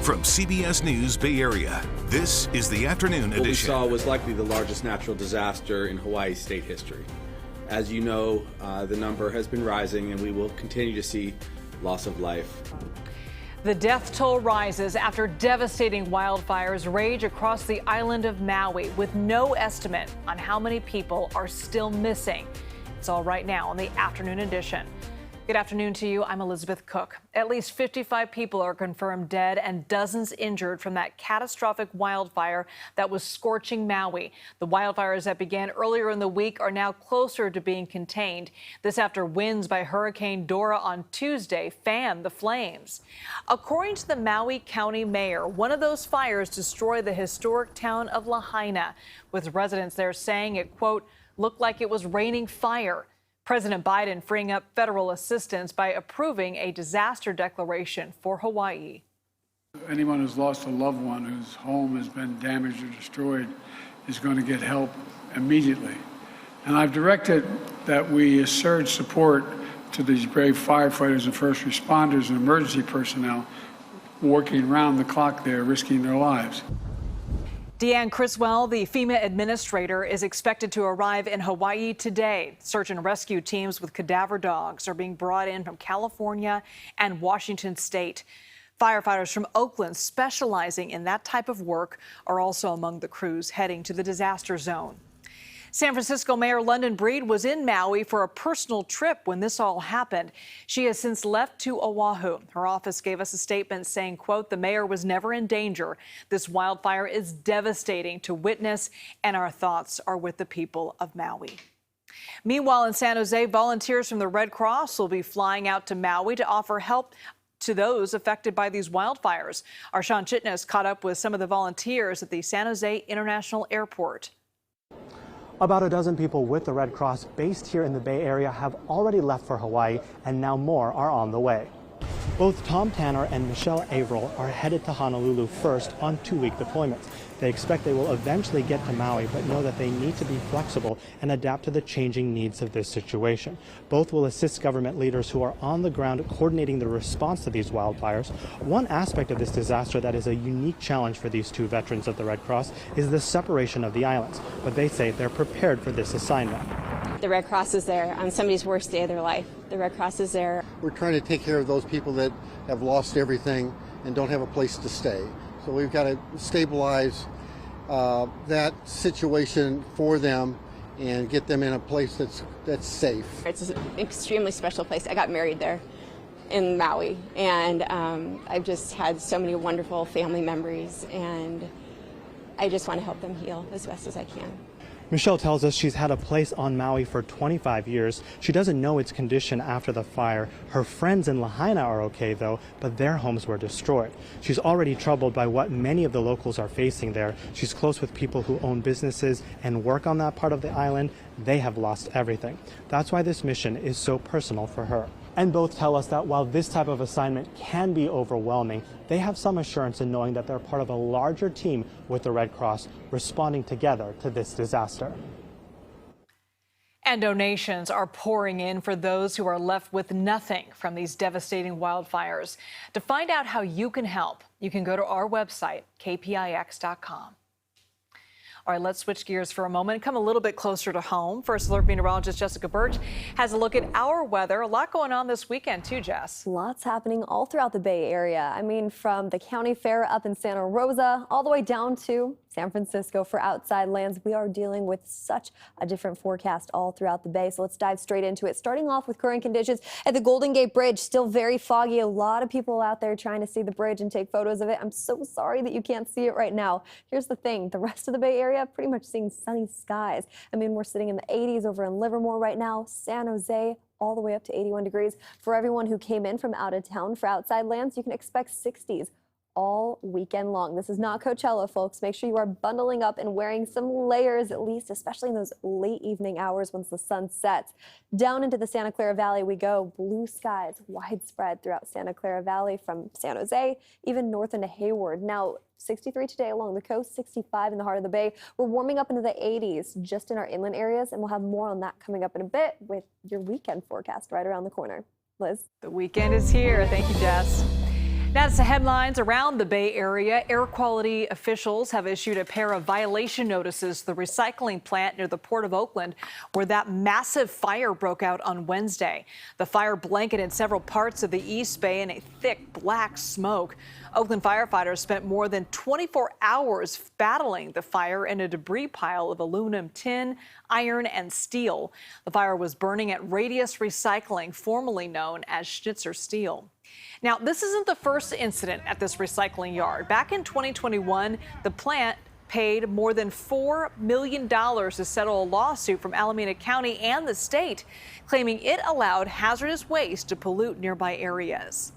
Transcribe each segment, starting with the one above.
From CBS News Bay Area, this is the Afternoon Edition. What we saw was likely the largest natural disaster in Hawaii's state history. As you know, the number has been rising, and we will continue to see loss of life. The death toll rises after devastating wildfires rage across the island of Maui, with no estimate on how many people are still missing. It's all right now on the Afternoon Edition. Good afternoon to you. I'm Elizabeth Cook. At least 55 people are confirmed dead and dozens injured from that catastrophic wildfire that was scorching Maui. The wildfires that began earlier in the week are now closer to being contained. This after winds by Hurricane Dora on Tuesday fanned the flames. According to the Maui County mayor, one of those fires destroyed the historic town of Lahaina, with residents there saying it, quote, looked like it was raining fire. President Biden freeing up federal assistance by approving a disaster declaration for Hawaii. Anyone who's lost a loved one whose home has been damaged or destroyed is going to get help immediately. And I've directed that we surge support to these brave firefighters and first responders and emergency personnel working around the clock there, risking their lives. Deanne Criswell, the FEMA administrator, is expected to arrive in Hawaii today. Search and rescue teams with cadaver dogs are being brought in from California and Washington state. Firefighters from Oakland specializing in that type of work are also among the crews heading to the disaster zone. San Francisco Mayor London Breed was in Maui for a personal trip when this all happened. She has since left to Oahu. Her office gave us a statement saying, quote, the mayor was never in danger. This wildfire is devastating to witness, and our thoughts are with the people of Maui. Meanwhile, in San Jose, volunteers from the Red Cross will be flying out to Maui to offer help to those affected by these wildfires. Our Sean Chitness caught up with some of the volunteers at the San Jose International Airport. About a dozen people with the Red Cross based here in the Bay Area have already left for Hawaii, and now more are on the way. Both Tom Tanner and Michelle Averill are headed to Honolulu first on 2-week deployments. They expect they will eventually get to Maui, but know that they need to be flexible and adapt to the changing needs of this situation. Both will assist government leaders who are on the ground coordinating the response to these wildfires. One aspect of this disaster that is a unique challenge for these two veterans of the Red Cross is the separation of the islands, but they say they're prepared for this assignment. The Red Cross is there on somebody's worst day of their life. The Red Cross is there. We're trying to take care of those people that have lost everything and don't have a place to stay. So we've got to stabilize that situation for them and get them in a place that's safe. It's an extremely special place. I got married there in Maui, and I've just had so many wonderful family memories, and I just want to help them heal as best as I can. Michelle tells us she's had a place on Maui for 25 years. She doesn't know its condition after the fire. Her friends in Lahaina are okay, though, but their homes were destroyed. She's already troubled by what many of the locals are facing there. She's close with people who own businesses and work on that part of the island. They have lost everything. That's why this mission is so personal for her. And both tell us that while this type of assignment can be overwhelming, they have some assurance in knowing that they're part of a larger team with the Red Cross responding together to this disaster. And donations are pouring in for those who are left with nothing from these devastating wildfires. To find out how you can help, you can go to our website, KPIX.com. All right, let's switch gears for a moment and come a little bit closer to home. First Alert meteorologist Jessica Birch has a look at our weather. A lot going on this weekend, too, Jess. Lots happening all throughout the Bay Area. I mean, from the county fair up in Santa Rosa all the way down to San Francisco for outside lands. We are dealing with such a different forecast all throughout the Bay. So let's dive straight into it. Starting off with current conditions at the Golden Gate Bridge, still very foggy. A lot of people out there trying to see the bridge and take photos of it. I'm so sorry that you can't see it right now. Here's the thing. The rest of the Bay Area pretty much seeing sunny skies. I mean, we're sitting in the 80s over in Livermore right now. San Jose all the way up to 81 degrees. For everyone who came in from out of town for outside lands, you can expect 60s. All weekend long. This is not Coachella, folks. Make sure you are bundling up and wearing some layers at least, especially in those late evening hours once the sun sets. Down into the Santa Clara Valley we go. Blue skies widespread throughout Santa Clara Valley from San Jose, even north into Hayward. Now, 63 today along the coast, 65 in the heart of the Bay. We're warming up into the 80s just in our inland areas, and we'll have more on that coming up in a bit with your weekend forecast right around the corner. Liz? The weekend is here. Thank you, Jess. That's the headlines around the Bay Area. Air quality officials have issued a pair of violation notices to the recycling plant near the Port of Oakland, where that massive fire broke out on Wednesday. The fire blanketed several parts of the East Bay in a thick black smoke. Oakland firefighters spent more than 24 hours battling the fire in a debris pile of aluminum, tin, iron, and steel. The fire was burning at Radius Recycling, formerly known as Schnitzer Steel. Now, this isn't the first incident at this recycling yard. Back in 2021, the plant paid more than $4 million to settle a lawsuit from Alameda County and the state, claiming it allowed hazardous waste to pollute nearby areas.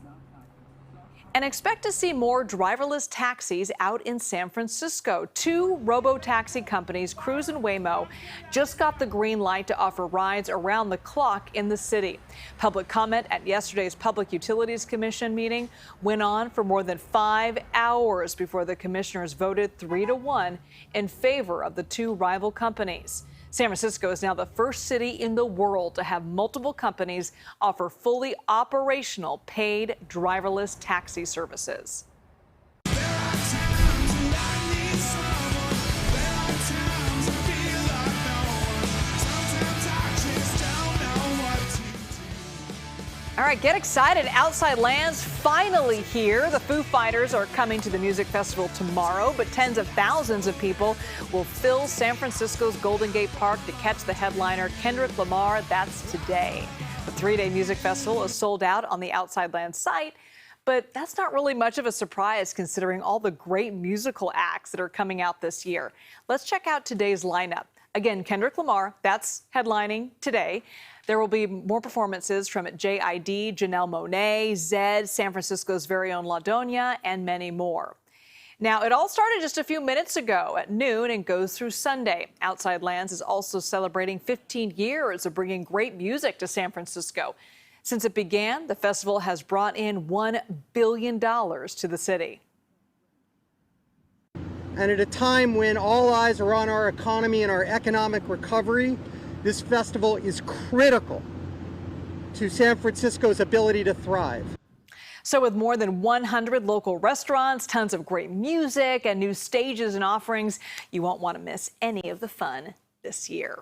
And expect to see more driverless taxis out in San Francisco. Two robo-taxi companies, Cruise and Waymo, just got the green light to offer rides around the clock in the city. Public comment at yesterday's Public Utilities Commission meeting went on for more than 5 hours before the commissioners voted 3-1 in favor of the two rival companies. San Francisco is now the first city in the world to have multiple companies offer fully operational paid driverless taxi services. All right, get excited. Outside Lands finally here. The Foo Fighters are coming to the music festival tomorrow, but tens of thousands of people will fill San Francisco's Golden Gate Park to catch the headliner Kendrick Lamar. That's today. The three-day music festival is sold out on the Outside Lands site, but that's not really much of a surprise considering all the great musical acts that are coming out this year. Let's check out today's lineup. Again, Kendrick Lamar, that's headlining today. There will be more performances from JID, Janelle Monáe, Zedd, San Francisco's very own La Doña, and many more. Now, it all started just a few minutes ago at noon and goes through Sunday. Outside Lands is also celebrating 15 years of bringing great music to San Francisco. Since it began, the festival has brought in $1 billion to the city. And at a time when all eyes are on our economy and our economic recovery, this festival is critical to San Francisco's ability to thrive. So with more than 100 local restaurants, tons of great music, and new stages and offerings, you won't want to miss any of the fun this year.